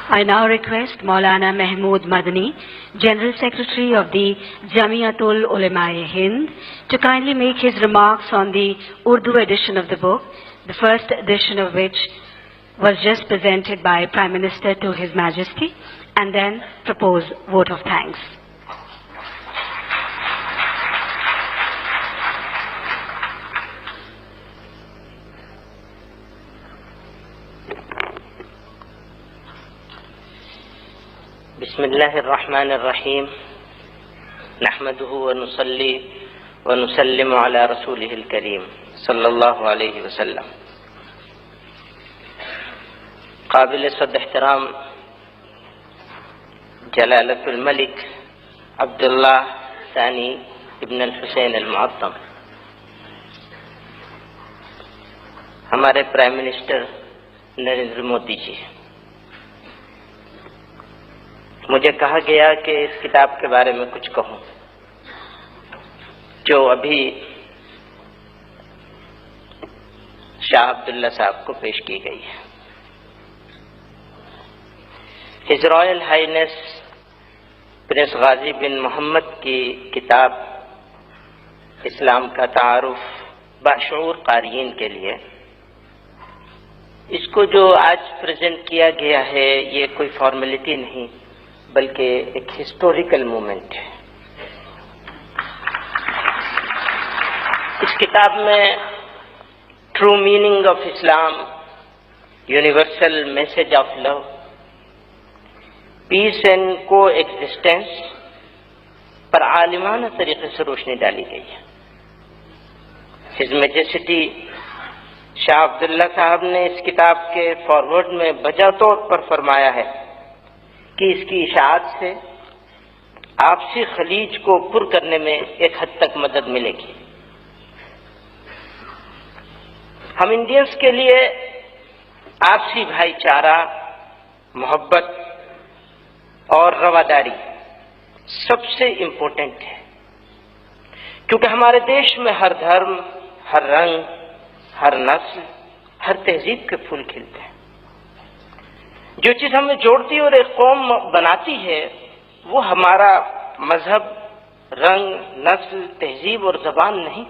I now request Maulana Mahmood Madani, General Secretary of the Jamiatul Ulema-e-Hind, to kindly make his remarks on the Urdu edition of the book, the first edition of which was just presented by Prime Minister to His Majesty, and then propose vote of thanks. بسم الله الرحمن الرحيم نحمده ونصلي ونسلم على رسوله الكريم صلى الله عليه وسلم. قابل صد احترام جلالة الملك عبد الله ثاني ابن الحسین المعظم، ہمارے پرائم منسٹر نریندر مودی جی، مجھے کہا گیا کہ اس کتاب کے بارے میں کچھ کہوں جو ابھی شاہ عبداللہ صاحب کو پیش کی گئی ہے. ہز رائل ہائینس پرنس غازی بن محمد کی کتاب اسلام کا تعارف باشعور قارئین کے لیے، اس کو جو آج پریزنٹ کیا گیا ہے یہ کوئی فارمیلٹی نہیں بلکہ ایک ہسٹوریکل مومنٹ ہے. اس کتاب میں true meaning of Islam, universal message of love, peace and coexistence پر عالمانہ طریقے سے روشنی ڈالی گئی ہے. ہز میجسٹی شاہ عبداللہ صاحب نے اس کتاب کے فارورڈ میں بجا طور پر فرمایا ہے کہ اس کی اشاعت سے آپسی خلیج کو پر کرنے میں ایک حد تک مدد ملے گی. ہم انڈینس کے لیے آپسی بھائی چارہ، محبت اور رواداری سب سے امپورٹنٹ ہے، کیونکہ ہمارے دیش میں ہر دھرم، ہر رنگ، ہر نسل، ہر تہذیب کے پھول کھلتے ہیں. جو چیز ہمیں جوڑتی اور ایک قوم بناتی ہے وہ ہمارا مذہب، رنگ، نسل، تہذیب اور زبان نہیں،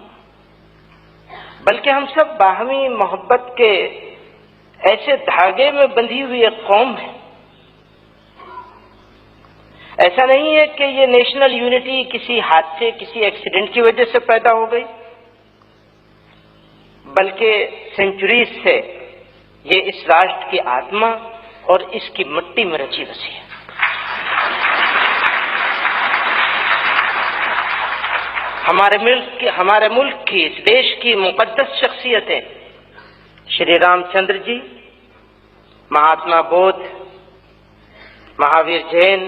بلکہ ہم سب باہمی محبت کے ایسے دھاگے میں بندھی ہوئی ایک قوم ہے. ایسا نہیں ہے کہ یہ نیشنل یونٹی کسی حادثے، کسی ایکسیڈنٹ کی وجہ سے پیدا ہو گئی، بلکہ سینچریز سے یہ اس راشٹر کی آتما اور اس کی مٹی میں رچی بسی ہے. ہمارے ملک کی، اس دیش کی مقدس شخصیتیں شری رام چندر جی، مہاتما بودھ، مہاویر جین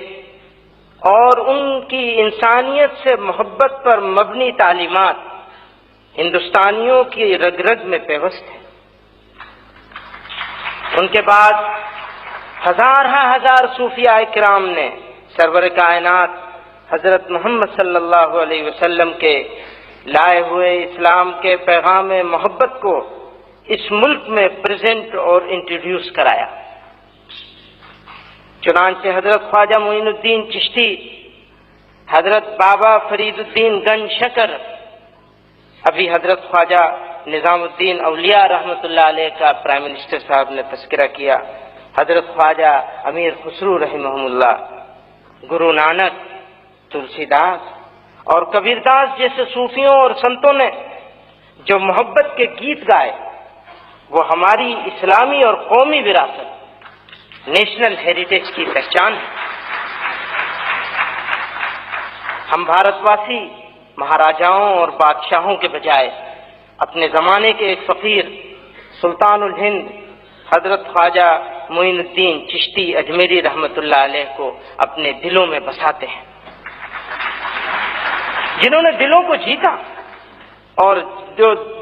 اور ان کی انسانیت سے محبت پر مبنی تعلیمات ہندوستانیوں کی رگ رگ میں پیوست ہیں. ان کے بعد ہزار صوفیاء کرام نے سرور کائنات حضرت محمد صلی اللہ علیہ وسلم کے لائے ہوئے اسلام کے پیغام محبت کو اس ملک میں پریزنٹ اور انٹروڈیوس کرایا. چنانچہ حضرت خواجہ معین الدین چشتی، حضرت بابا فرید الدین گنج شکر، ابھی حضرت خواجہ نظام الدین اولیاء رحمۃ اللہ علیہ کا پرائم منسٹر صاحب نے تذکرہ کیا، حضرت خواجہ امیر خسرو رحمہ اللہ، گرو نانک، تلسی داس اور کبیر داس جیسے صوفیوں اور سنتوں نے جو محبت کے گیت گائے وہ ہماری اسلامی اور قومی وراثت، نیشنل ہیریٹیج کی پہچان ہے. ہم بھارت واسی مہاراجاؤں اور بادشاہوں کے بجائے اپنے زمانے کے ایک فقیر سلطان الہند حضرت خواجہ معین الدین چشتی اجمیری رحمۃ اللہ علیہ کو اپنے دلوں میں بساتے ہیں، جنہوں نے دلوں کو جیتا، اور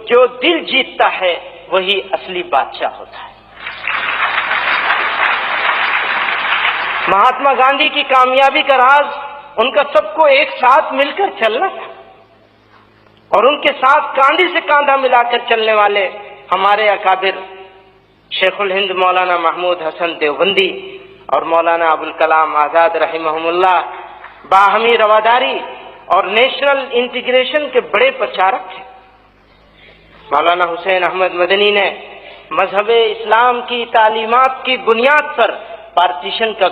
جو دل جیتتا ہے وہی اصلی بادشاہ ہوتا ہے. مہاتما گاندھی کی کامیابی کا راز ان کا سب کو ایک ساتھ مل کر چلنا تھا، اور ان کے ساتھ کاندھے سے کاندھا ملا کر چلنے والے ہمارے اکابر شیخ الہند مولانا محمود حسن دیوبندی اور مولانا ابوالکلام آزاد رحمہم اللہ باہمی رواداری اور نیشنل انٹیگریشن کے بڑے پرچارک تھے۔ مولانا حسین احمد مدنی نے مذہب اسلام کی تعلیمات کی بنیاد پر پارٹیشن کا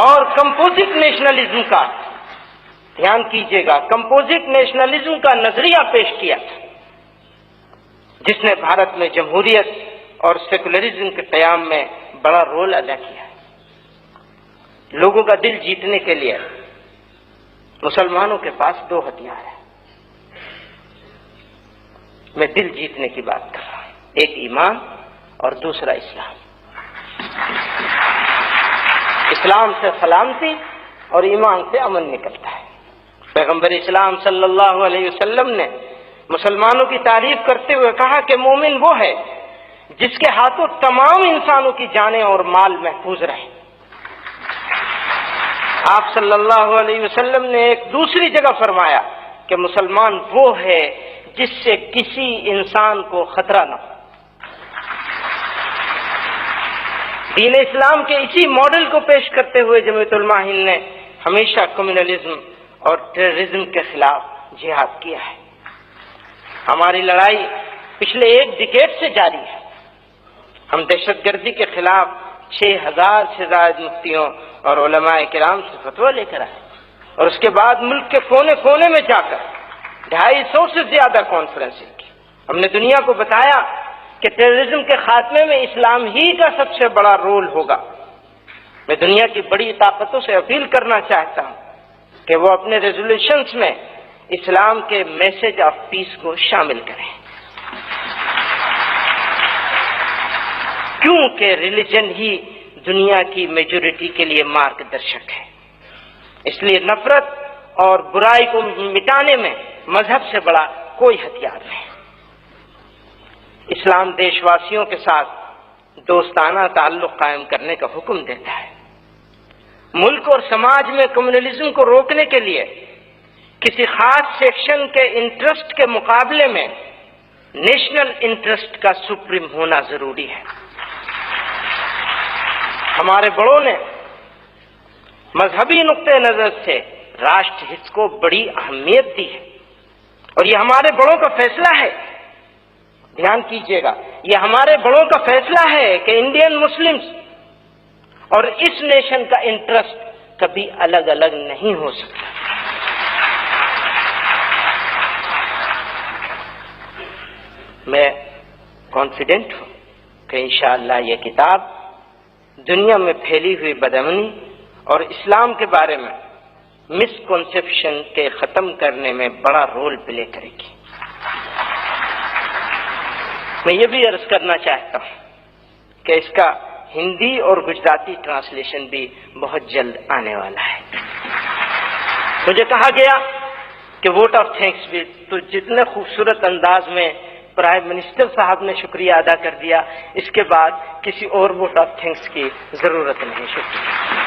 اور کمپوزٹ نیشنلزم کا، دھیان کیجیے گا، کمپوزٹ نیشنلزم کا نظریہ پیش کیا تھا، جس نے بھارت میں جمہوریت اور سیکولرزم کے قیام میں بڑا رول ادا کیا۔ لوگوں کا دل جیتنے کے لیے مسلمانوں کے پاس دو ہتھیار ہیں۔ میں دل جیتنے کی بات کر رہا ہوں، ایک ایمان اور دوسرا اسلام۔ اسلام سے سلامتی اور ایمان سے امن نکلتا ہے۔ پیغمبر اسلام صلی اللہ علیہ وسلم نے مسلمانوں کی تعریف کرتے ہوئے کہا کہ مومن وہ ہے جس کے ہاتھوں تمام انسانوں کی جانیں اور مال محفوظ رہے۔ آپ صلی اللہ علیہ وسلم نے ایک دوسری جگہ فرمایا کہ مسلمان وہ ہے جس سے کسی انسان کو خطرہ نہ ہو۔ دین اسلام کے اسی ماڈل کو پیش کرتے ہوئے جمعیت علماء ہند نے ہمیشہ کمیونلزم اور ٹیررزم کے خلاف جہاد کیا ہے۔ ہماری لڑائی پچھلے ایک ڈیکیڈ سے جاری ہے۔ ہم دہشت گردی کے خلاف 6000 سے زائد مفتیوں اور علماء کرام سے فتویٰ لے کر آئے، اور اس کے بعد ملک کے کونے کونے میں جا کر 250 سے زیادہ کانفرنسیں کی۔ ہم نے دنیا کو بتایا کہ ٹیررزم کے خاتمے میں اسلام ہی کا سب سے بڑا رول ہوگا۔ میں دنیا کی بڑی طاقتوں سے اپیل کرنا چاہتا ہوں کہ وہ اپنے ریزولوشنز میں اسلام کے میسج آف پیس کو شامل کریں، کیونکہ ریلیجن ہی دنیا کی میجورٹی کے لیے مارگ درشک ہے۔ اس لیے نفرت اور برائی کو مٹانے میں مذہب سے بڑا کوئی ہتھیار نہیں۔ اسلام دیش واسیوں کے ساتھ دوستانہ تعلق قائم کرنے کا حکم دیتا ہے۔ ملک اور سماج میں کمیونلزم کو روکنے کے لیے کسی خاص سیکشن کے انٹرسٹ کے مقابلے میں نیشنل انٹرسٹ کا سپریم ہونا ضروری ہے۔ ہمارے بڑوں نے مذہبی نقطۂ نظر سے راشٹر ہت کو بڑی اہمیت دی ہے، اور یہ ہمارے بڑوں کا فیصلہ ہے۔ دھیان کیجیے گا، یہ ہمارے بڑوں کا فیصلہ ہے کہ انڈین مسلمز اور اس نیشن کا انٹرسٹ کبھی الگ الگ نہیں ہو سکتا۔ میں کانفیڈنٹ ہوں کہ انشاءاللہ یہ کتاب دنیا میں پھیلی ہوئی بدامنی اور اسلام کے بارے میں مسکنسیپشن کے ختم کرنے میں بڑا رول پلے کرے گی۔ میں یہ بھی عرض کرنا چاہتا ہوں کہ اس کا ہندی اور گجراتی ٹرانسلیشن بھی بہت جلد آنے والا ہے۔ مجھے کہا گیا کہ ووٹ آف تھینکس بھی، تو جتنے خوبصورت انداز میں پرائم منسٹر صاحب نے شکریہ ادا کر دیا، اس کے بعد کسی اور ووٹ آف تھینکس کی ضرورت نہیں۔ شکریہ۔